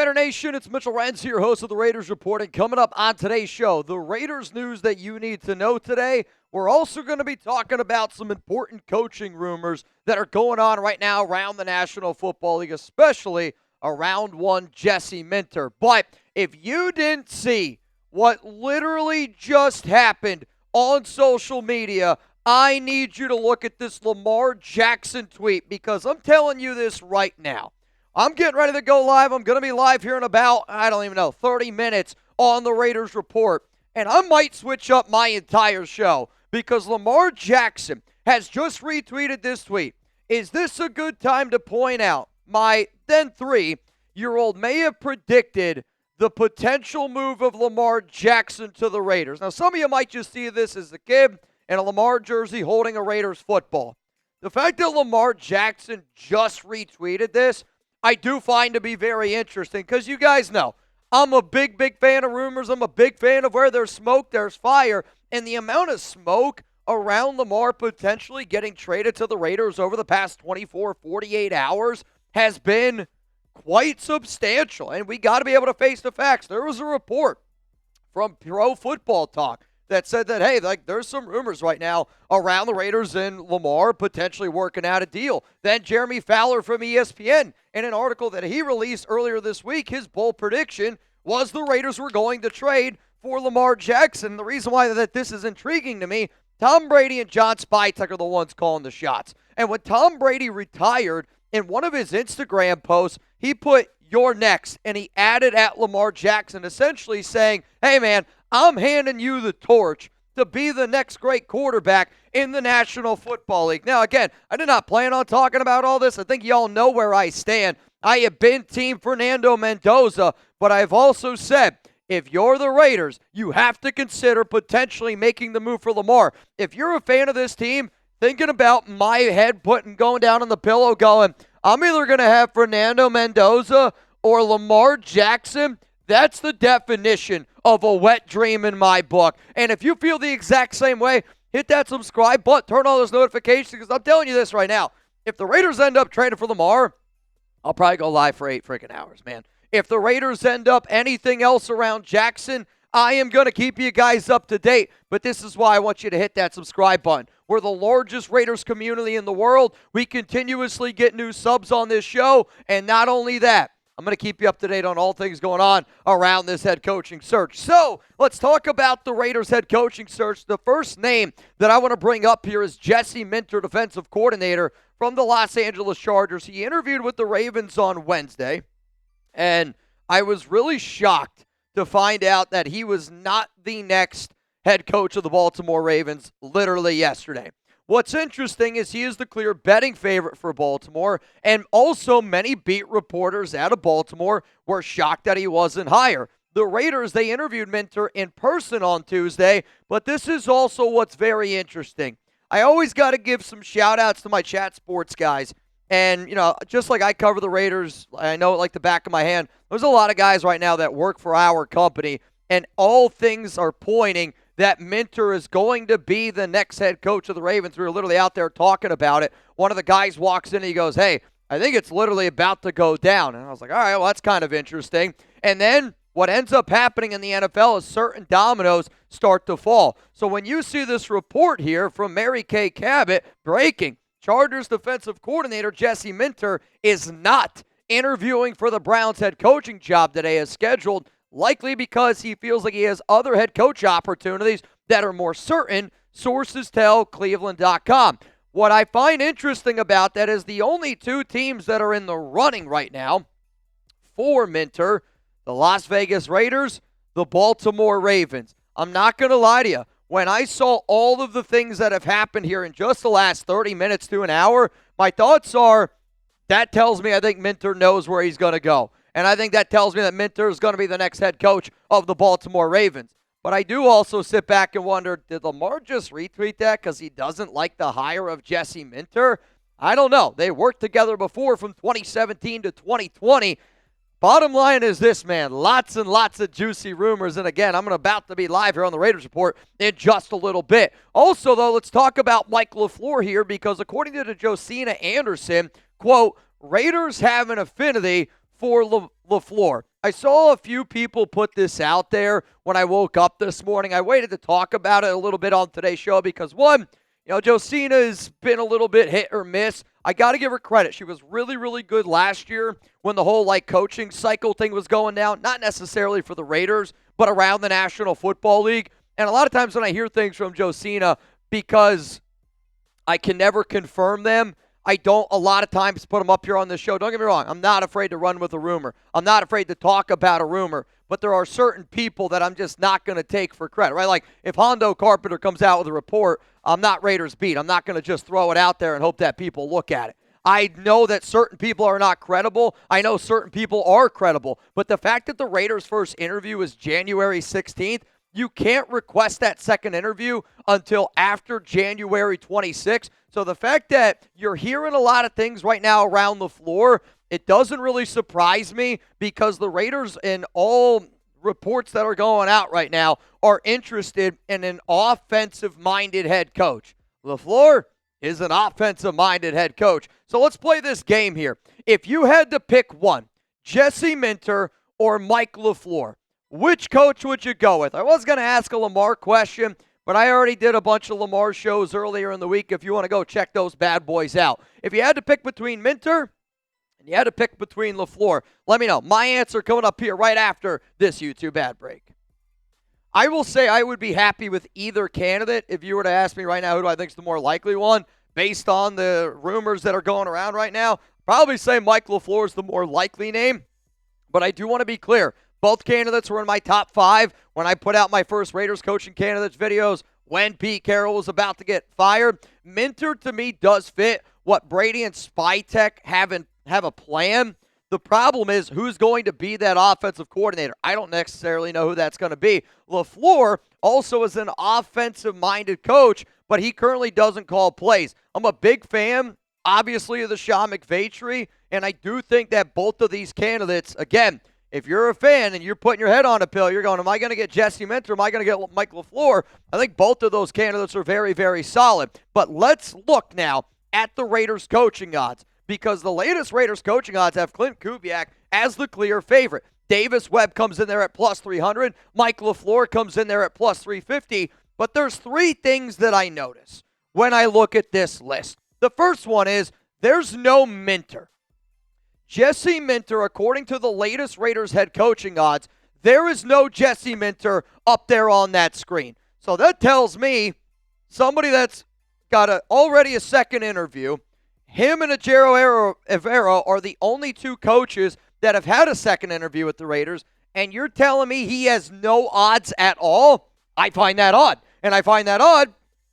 Raider Nation, it's Mitchell Renz here, host of the Raiders Report, and coming up on today's show, the Raiders news that you need to know today. We're also going to be talking about some important coaching rumors that are going on right now around the National Football League, especially around one Jesse Minter. But if you didn't see what literally just happened on social media, I need you to look at this Lamar Jackson tweet, because I'm telling you this right now. I'm getting ready to go live. I'm going to be live here in about, 30 minutes on the Raiders Report. And I might switch up my entire show because Lamar Jackson has just retweeted this tweet. Is this a good time to point out my then 3-year-old may have predicted the potential move of Lamar Jackson to the Raiders? Now, some of you might just see this as a kid in a Lamar jersey holding a Raiders football. The fact that Lamar Jackson just retweeted this, I do find to be very interesting, because you guys know I'm a big fan of rumors. I'm a big fan of where there's smoke, there's fire. And the amount of smoke around Lamar potentially getting traded to the Raiders over the past 24, 48 hours has been quite substantial. And we got to be able to face the facts. There was a report from Pro Football Talk that said that, hey, there's some rumors right now around the Raiders and Lamar potentially working out a deal. Then Jeremy Fowler from ESPN, in an article that he released earlier this week, his bold prediction was the Raiders were going to trade for Lamar Jackson. The reason why that this is intriguing to me, Tom Brady and John Spytek are the ones calling the shots. And when Tom Brady retired, in one of his Instagram posts, he put "you're next," and he added at Lamar Jackson, essentially saying, hey man, I'm handing you the torch to be the next great quarterback in the National Football League. Now, again, I did not plan on talking about all this. I think you all know where I stand. I have been Team Fernando Mendoza, but I've also said, if you're the Raiders, you have to consider potentially making the move for Lamar. If you're a fan of this team, thinking about my head going down on the pillow going, I'm either going to have Fernando Mendoza or Lamar Jackson, that's the definition of a wet dream in my book. And if you feel the exact same way, hit that subscribe button, turn on those notifications, because I'm telling you this right now. If the Raiders end up trading for Lamar, I'll probably go live for 8 freaking hours, man. If the Raiders end up anything else around Jackson, I am going to keep you guys up to date. But this is why I want you to hit that subscribe button. We're the largest Raiders community in the world. We continuously get new subs on this show. And not only that, I'm going to keep you up to date on all things going on around this head coaching search. So let's talk about the Raiders head coaching search. The first name that I want to bring up here is Jesse Minter, defensive coordinator from the Los Angeles Chargers. He interviewed with the Ravens on Wednesday, and I was really shocked to find out that he was not the next head coach of the Baltimore Ravens literally yesterday. What's interesting is he is the clear betting favorite for Baltimore, and also many beat reporters out of Baltimore were shocked that he wasn't higher. The Raiders, they interviewed Minter in person on Tuesday, but this is also what's very interesting. I always got to give some shout-outs to my chat sports guys, and, just like I cover the Raiders, I know it like the back of my hand, there's a lot of guys right now that work for our company, and all things are pointing that Minter is going to be the next head coach of the Ravens. We were literally out there talking about it. One of the guys walks in and he goes, hey, I think it's literally about to go down. And I was like, all right, well, that's kind of interesting. And then what ends up happening in the NFL is certain dominoes start to fall. So when you see this report here from Mary Kay Cabot breaking, Chargers defensive coordinator Jesse Minter is not interviewing for the Browns head coaching job today as scheduled, likely because he feels like he has other head coach opportunities that are more certain, sources tell Cleveland.com. What I find interesting about that is the only two teams that are in the running right now for Minter, the Las Vegas Raiders, the Baltimore Ravens. I'm not going to lie to you. When I saw all of the things that have happened here in just the last 30 minutes to an hour, my thoughts are, that tells me I think Minter knows where he's going to go. And I think that tells me that Minter is going to be the next head coach of the Baltimore Ravens. But I do also sit back and wonder, did Lamar just retweet that because he doesn't like the hire of Jesse Minter? I don't know. They worked together before from 2017 to 2020. Bottom line is this, man. Lots and lots of juicy rumors. And again, I'm about to be live here on the Raiders Report in just a little bit. Also, though, let's talk about Mike LaFleur here, because according to Josina Anderson, quote, Raiders have an affinity for LaFleur. I saw a few people put this out there when I woke up this morning. I waited to talk about it a little bit on today's show because, one, Josina has been a little bit hit or miss. I got to give her credit. She was really, really good last year when the whole coaching cycle thing was going down, not necessarily for the Raiders, but around the National Football League. And a lot of times when I hear things from Josina, because I can never confirm them, I don't a lot of times put them up here on the show. Don't get me wrong. I'm not afraid to run with a rumor. I'm not afraid to talk about a rumor. But there are certain people that I'm just not going to take for credit, right? Like if Hondo Carpenter comes out with a report, I'm not Raiders beat. I'm not going to just throw it out there and hope that people look at it. I know that certain people are not credible. I know certain people are credible. But the fact that the Raiders' first interview is January 16th, you can't request that second interview until after January 26th. So the fact that you're hearing a lot of things right now around LaFleur, it doesn't really surprise me because the Raiders, in all reports that are going out right now, are interested in an offensive-minded head coach. LaFleur is an offensive-minded head coach. So let's play this game here. If you had to pick one, Jesse Minter or Mike LaFleur, which coach would you go with? I was going to ask a Lamar question, but I already did a bunch of Lamar shows earlier in the week if you want to go check those bad boys out. If you had to pick between Minter and you had to pick between LaFleur, let me know. My answer coming up here right after this YouTube ad break. I will say I would be happy with either candidate if you were to ask me right now who do I think is the more likely one based on the rumors that are going around right now. Probably say Mike LaFleur is the more likely name, but I do want to be clear. Both candidates were in my top 5 when I put out my first Raiders coaching candidates videos when Pete Carroll was about to get fired. Minter, to me, does fit what Brady and Spytech have a plan. The problem is who's going to be that offensive coordinator. I don't necessarily know who that's going to be. LaFleur also is an offensive-minded coach, but he currently doesn't call plays. I'm a big fan, obviously, of the Sean McVay tree, and I do think that both of these candidates, again, if you're a fan and you're putting your head on a pill, you're going, am I going to get Jesse Minter? Am I going to get Mike LaFleur? I think both of those candidates are very, very solid. But let's look now at the Raiders coaching odds because the latest Raiders coaching odds have Klint Kubiak as the clear favorite. Davis Webb comes in there at plus 300. Mike LaFleur comes in there at plus 350. But there's 3 things that I notice when I look at this list. The first one is there's no Minter. Jesse Minter, according to the latest Raiders head coaching odds, there is no Jesse Minter up there on that screen. So that tells me somebody that's got already a second interview, him and Ejiro Evero are the only 2 coaches that have had a second interview with the Raiders, and you're telling me he has no odds at all? I find that odd. And I find that odd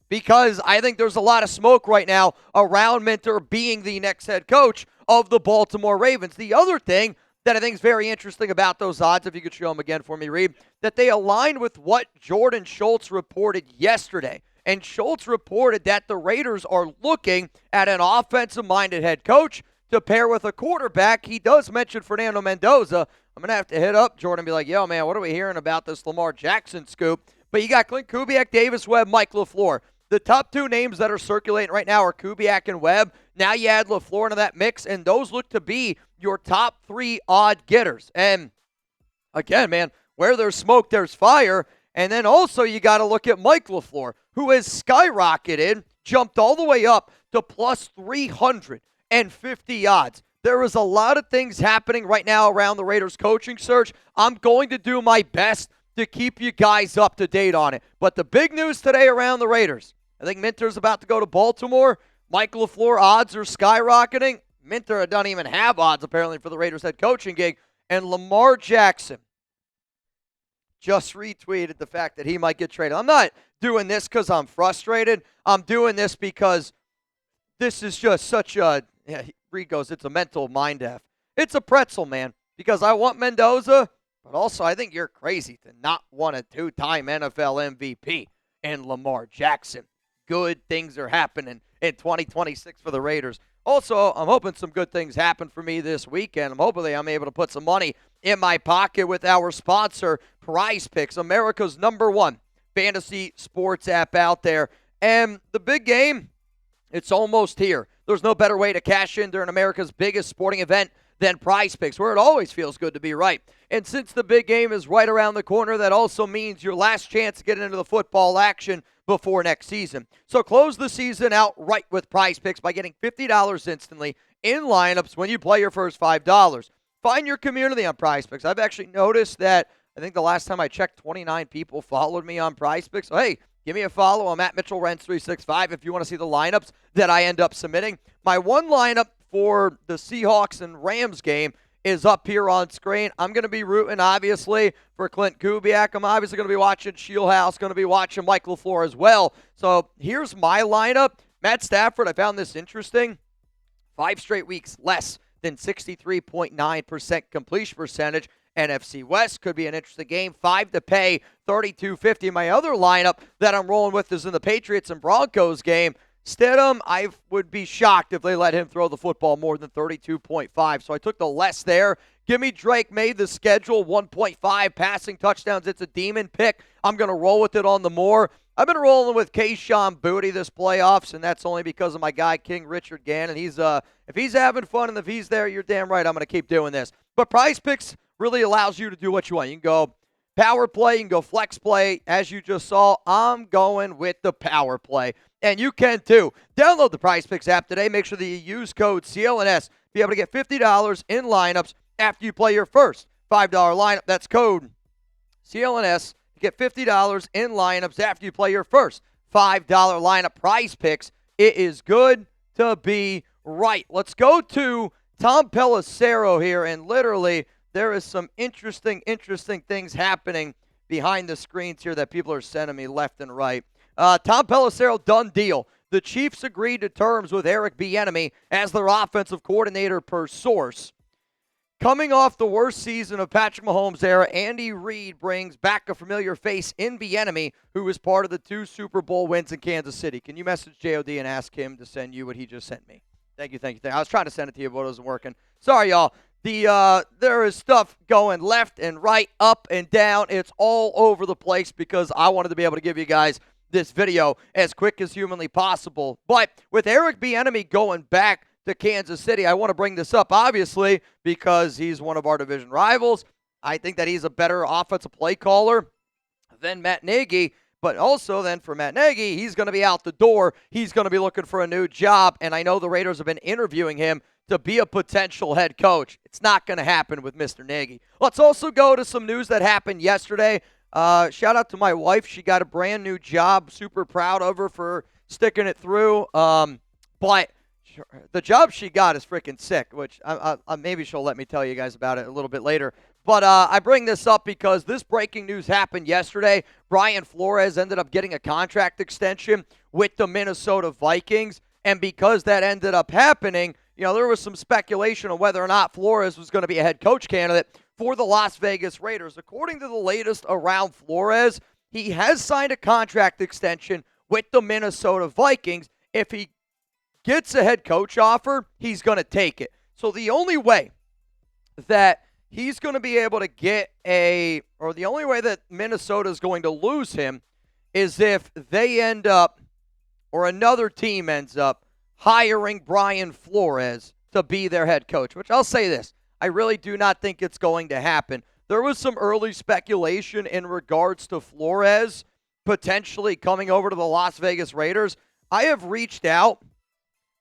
because I think there's a lot of smoke right now around Minter being the next head coach of the Baltimore Ravens. The other thing that I think is very interesting about those odds, if you could show them again for me, Reed, that they align with what Jordan Schultz reported yesterday. And Schultz reported that the Raiders are looking at an offensive-minded head coach to pair with a quarterback. He does mention Fernando Mendoza. I'm going to have to hit up Jordan and be like, yo, man, what are we hearing about this Lamar Jackson scoop? But you got Klint Kubiak, Davis Webb, Mike LaFleur. The top 2 names that are circulating right now are Kubiak and Webb. Now you add LaFleur into that mix, and those look to be your top 3 odd getters. And again, man, where there's smoke, there's fire. And then also you got to look at Mike LaFleur, who has skyrocketed, jumped all the way up to plus 350 odds. There is a lot of things happening right now around the Raiders coaching search. I'm going to do my best to keep you guys up to date on it. But the big news today around the Raiders, I think Minter's about to go to Baltimore. Mike LaFleur odds are skyrocketing. Minter doesn't even have odds, apparently, for the Raiders head coaching gig. And Lamar Jackson just retweeted the fact that he might get traded. I'm not doing this because I'm frustrated. I'm doing this because this is just such a, Reed goes, it's a mental mind F. It's a pretzel, man, because I want Mendoza, but also I think you're crazy to not want a 2-time NFL MVP in Lamar Jackson. Good things are happening in 2026 for the Raiders. Also, I'm hoping some good things happen for me this weekend. I'm able to put some money in my pocket with our sponsor, PrizePicks, America's #1 fantasy sports app out there. And the big game, it's almost here. There's no better way to cash in during America's biggest sporting event than PrizePicks, where it always feels good to be right. And since the big game is right around the corner, that also means your last chance to get into the football action before next season. So close the season out right with PrizePicks by getting $50 instantly in lineups when you play your first $5. Find your community on PrizePicks. I've actually noticed that I think the last time I checked, 29 people followed me on PrizePicks. So, hey, give me a follow. I'm at MitchellRents365 if you want to see the lineups that I end up submitting. My one lineup for the Seahawks and Rams game is up here on screen. I'm going to be rooting, obviously, for Klint Kubiak. I'm obviously going to be watching Shula, going to be watching Mike LaFleur as well. So here's my lineup. Matt Stafford, I found this interesting. 5 straight weeks less than 63.9% completion percentage. NFC West could be an interesting game. 5 to pay, 32.50. My other lineup that I'm rolling with is in the Patriots and Broncos game. Stidham, I would be shocked if they let him throw the football more than 32.5. So I took the less there. Give me Drake made the schedule, 1.5 passing touchdowns. It's a demon pick. I'm going to roll with it on the more. I've been rolling with Kayshon Boutte this playoffs, and that's only because of my guy, King Richard Gannon. He's if he's having fun and if he's there, you're damn right I'm going to keep doing this. But PrizePicks really allows you to do what you want. You can go power play, you can go flex play. As you just saw, I'm going with the power play. And you can too. Download the PrizePicks app today. Make sure that you use code CLNS to be able to get $50 in lineups after you play your first $5 lineup. That's code CLNS. Get $50 in lineups after you play your first $5 lineup. PrizePicks. It is good to be right. Let's go to Tom Pelissero here, and literally there is some interesting things happening behind the screens here that people are sending me left and right. Tom Pelissero, done deal. The Chiefs agreed to terms with Eric Bieniemy as their offensive coordinator per source. Coming off the worst season of Patrick Mahomes' era, Andy Reid brings back a familiar face in Bieniemy, who was part of the 2 Super Bowl wins in Kansas City. Can you message JOD and ask him to send you what he just sent me? Thank you. I was trying to send it to you, but it wasn't working. Sorry, y'all. There is stuff going left and right, up and down. It's all over the place because I wanted to be able to give you guys this video as quick as humanly possible. But with Eric Bieniemy going back to Kansas City, I want to bring this up, obviously, because he's one of our division rivals. I think that he's a better offensive play caller than Matt Nagy. But also then for Matt Nagy, he's going to be out the door. He's going to be looking for a new job. And I know the Raiders have been interviewing him to be a potential head coach. It's not going to happen with Mr. Nagy. Let's also go to some news that happened yesterday. Shout out to my wife. She got a brand new job. Super proud of her for sticking it through. But the job she got is freaking sick, which maybe she'll let me tell you guys about it a little bit later. But I bring this up because this breaking news happened yesterday. Brian Flores ended up getting a contract extension with the Minnesota Vikings. And because that ended up happening, there was some speculation on whether or not Flores was going to be a head coach candidate for the Las Vegas Raiders. According to the latest around Flores, he has signed a contract extension with the Minnesota Vikings. If he gets a head coach offer, he's going to take it. So the only way that he's going to be able to get the only way that Minnesota is going to lose him is if they end up, or another team ends up, hiring Brian Flores to be their head coach, which I'll say this. I really do not think it's going to happen. There was some early speculation in regards to Flores potentially coming over to the Las Vegas Raiders. I have reached out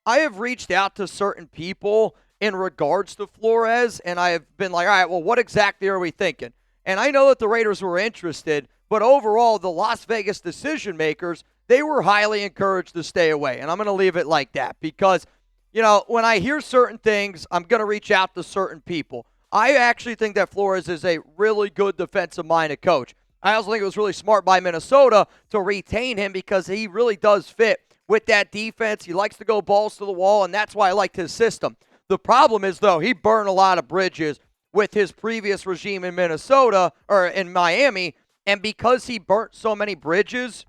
to certain people in regards to Flores, and I have been like, all right, well, what exactly are we thinking? And I know that the Raiders were interested, but overall, the Las Vegas decision makers, they were highly encouraged to stay away. And I'm going to leave it like that because, when I hear certain things, I'm going to reach out to certain people. I actually think that Flores is a really good defensive-minded coach. I also think it was really smart by Minnesota to retain him because he really does fit with that defense. He likes to go balls to the wall, and that's why I liked his system. The problem is, though, he burned a lot of bridges with his previous regime in Minnesota or in Miami, and because he burnt so many bridges,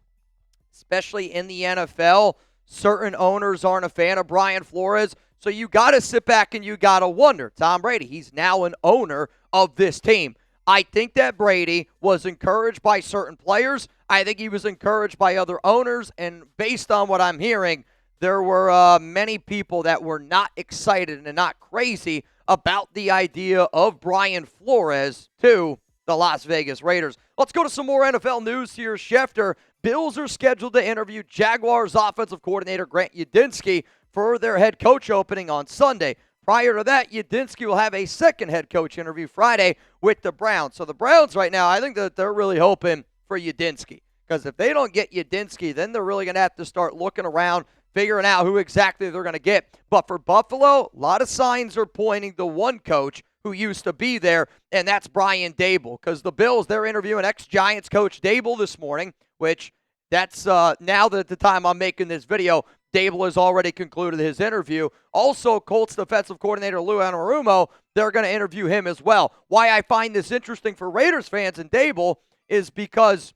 especially in the NFL, certain owners aren't a fan of Brian Flores. So you got to sit back and you got to wonder. Tom Brady, he's now an owner of this team. I think that Brady was encouraged by certain players. I think he was encouraged by other owners. And based on what I'm hearing, there were many people that were not excited and not crazy about the idea of Brian Flores to the Las Vegas Raiders. Let's go to some more NFL news here. Schefter, Bills are scheduled to interview Jaguars offensive coordinator Grant Udinski for their head coach opening on Sunday. Prior to that, Udinski will have a second head coach interview Friday with the Browns. So the Browns right now, I think that they're really hoping for Udinski. Because if they don't get Udinski, then they're really going to have to start looking around, figuring out who exactly they're going to get. But for Buffalo, a lot of signs are pointing to one coach who used to be there, and that's Brian Daboll. Because the Bills, they're interviewing ex-Giants coach Daboll this morning, which that's now that at the time I'm making this video, Daboll has already concluded his interview. Also, Colts defensive coordinator Lou Anarumo, they're going to interview him as well. Why I find this interesting for Raiders fans and Daboll is because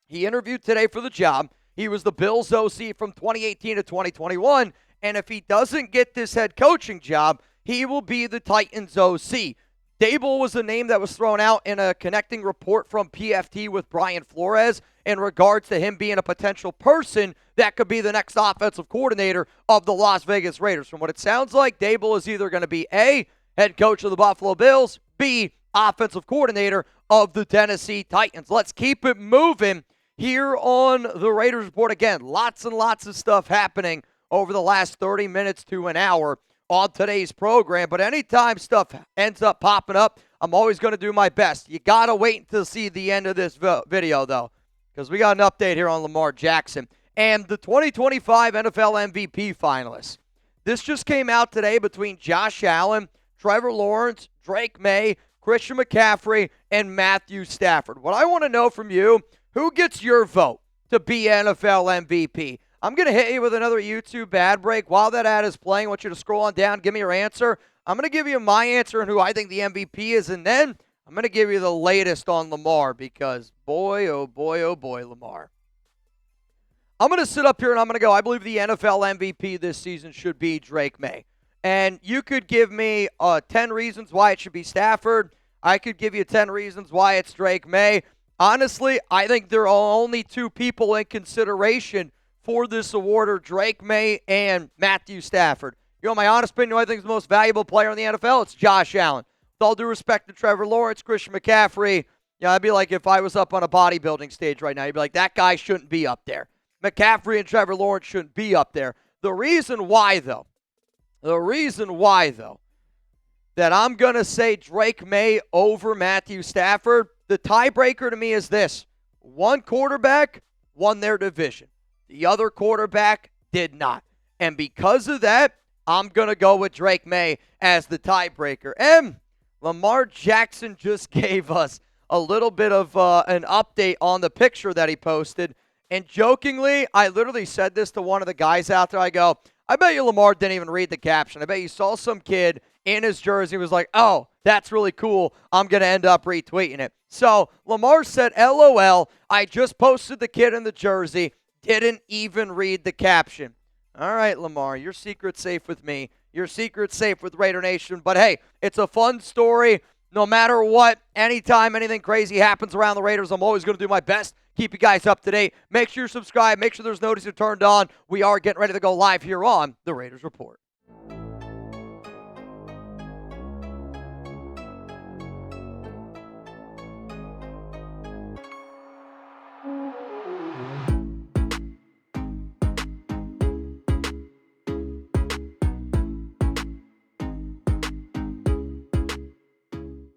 he interviewed today for the job. He was the Bills OC from 2018 to 2021, and if he doesn't get this head coaching job, he will be the Titans OC. Daboll was a name that was thrown out in a connecting report from PFT with Brian Flores in regards to him being a potential person that could be the next offensive coordinator of the Las Vegas Raiders. From what it sounds like, Daboll is either going to be A, head coach of the Buffalo Bills, B, offensive coordinator of the Tennessee Titans. Let's keep it moving here on the Raiders Report. Again, lots and lots of stuff happening over the last 30 minutes to an hour on today's program. But anytime stuff ends up popping up, I'm always going to do my best. You got to wait until see the end of this video, though, because we got an update here on Lamar Jackson and the 2025 NFL MVP finalists. This just came out today between Josh Allen, Trevor Lawrence, Drake Maye, Christian McCaffrey, and Matthew Stafford. What I want to know from you, who gets your vote to be NFL MVP? I'm going to hit you with another YouTube ad break. While that ad is playing, I want you to scroll on down, give me your answer. I'm going to give you my answer and who I think the MVP is, and then I'm going to give you the latest on Lamar because boy, oh boy, Lamar. I'm going to sit up here and I'm going to go, I believe the NFL MVP this season should be Drake Maye. And you could give me 10 reasons why it should be Stafford. I could give you 10 reasons why it's Drake Maye. Honestly, I think there are only two people in consideration for this award are Drake Maye and Matthew Stafford. You know, my honest opinion, who I think is the most valuable player in the NFL, it's Josh Allen. With all due respect to Trevor Lawrence, Christian McCaffrey, I'd be like if I was up on a bodybuilding stage right now, you'd be like, that guy shouldn't be up there. McCaffrey and Trevor Lawrence shouldn't be up there. The reason why, though, that I'm going to say Drake Maye over Matthew Stafford, the tiebreaker to me is this. One quarterback won their division. The other quarterback did not. And because of that, I'm going to go with Drake Maye as the tiebreaker. And Lamar Jackson just gave us a little bit of an update on the picture that he posted. And jokingly, I literally said this to one of the guys out there. I go, I bet you Lamar didn't even read the caption. I bet you saw some kid in his jersey was like, oh, that's really cool. I'm going to end up retweeting it. So Lamar said, LOL, I just posted the kid in the jersey. Didn't even read the caption. All right, Lamar, your secret's safe with me. Your secret's safe with Raider Nation. But, hey, it's a fun story. No matter what, anytime anything crazy happens around the Raiders, I'm always going to do my best. Keep you guys up to date. Make sure you subscribe. Make sure there's notices turned on. We are getting ready to go live here on the Raiders Report.